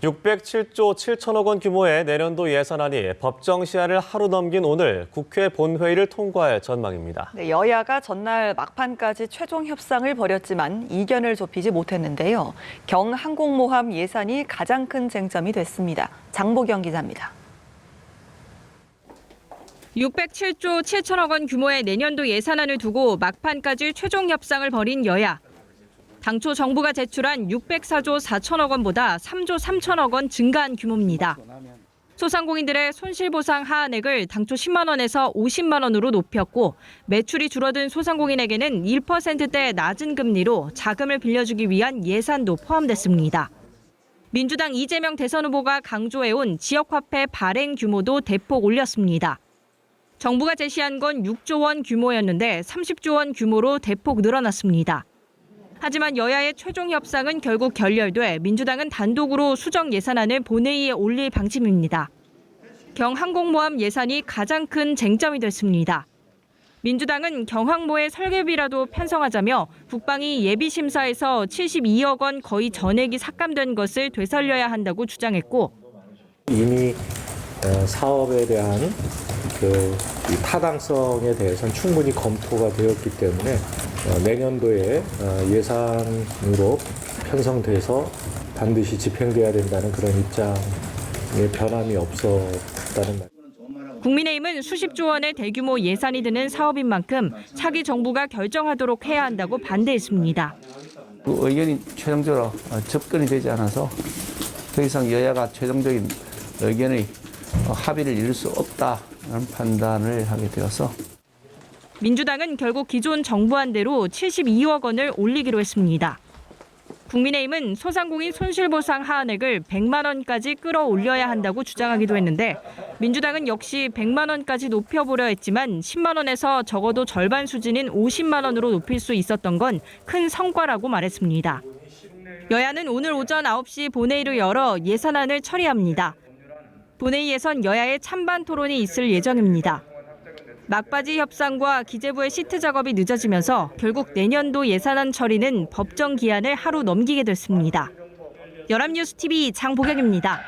607조 7천억 원 규모의 내년도 예산안이 법정 시한을 하루 넘긴 오늘 국회 본회의를 통과할 전망입니다. 네, 여야가 전날 막판까지 최종 협상을 벌였지만 이견을 좁히지 못했는데요. 경항공모함 예산이 가장 큰 쟁점이 됐습니다. 장보경 기자입니다. 607조 7천억 원 규모의 내년도 예산안을 두고 막판까지 최종 협상을 벌인 여야. 당초 정부가 제출한 604조 4천억 원보다 3조 3천억 원 증가한 규모입니다. 소상공인들의 손실보상 하한액을 당초 10만 원에서 50만 원으로 높였고 매출이 줄어든 소상공인에게는 1%대 낮은 금리로 자금을 빌려주기 위한 예산도 포함됐습니다. 민주당 이재명 대선 후보가 강조해온 지역화폐 발행 규모도 대폭 올렸습니다. 정부가 제시한 건 6조 원 규모였는데 30조 원 규모로 대폭 늘어났습니다. 하지만 여야의 최종 협상은 결국 결렬돼 민주당은 단독으로 수정 예산안을 본회의에 올릴 방침입니다. 경항공모함 예산이 가장 큰 쟁점이 됐습니다. 민주당은 경항모의 설계비라도 편성하자며 국방위 예비심사에서 72억 원 거의 전액이 삭감된 것을 되살려야 한다고 주장했고 이미 사업에 대한 이 타당성에 대해서는 충분히 검토가 되었기 때문에 내년도에 예산으로 편성돼서 반드시 집행돼야 된다는 그런 입장에 변함이 없었다는 말. 국민의힘은 수십조 원의 대규모 예산이 드는 사업인 만큼 차기 정부가 결정하도록 해야 한다고 반대했습니다. 의견이 최종적으로 접근이 되지 않아서 더 이상 여야가 최종적인 의견의 합의를 이룰 수 없다는 판단을 하게 되어서 민주당은 결국 기존 정부안대로 72억 원을 올리기로 했습니다. 국민의힘은 소상공인 손실보상 하한액을 100만 원까지 끌어올려야 한다고 주장하기도 했는데 민주당은 역시 100만 원까지 높여보려 했지만 10만 원에서 적어도 절반 수준인 50만 원으로 높일 수 있었던 건 큰 성과라고 말했습니다. 여야는 오늘 오전 9시 본회의를 열어 예산안을 처리합니다. 본회의에선 여야의 찬반 토론이 있을 예정입니다. 막바지 협상과 기재부의 시트 작업이 늦어지면서 결국 내년도 예산안 처리는 법정 기한을 하루 넘기게 됐습니다. 연합뉴스TV 장보경입니다.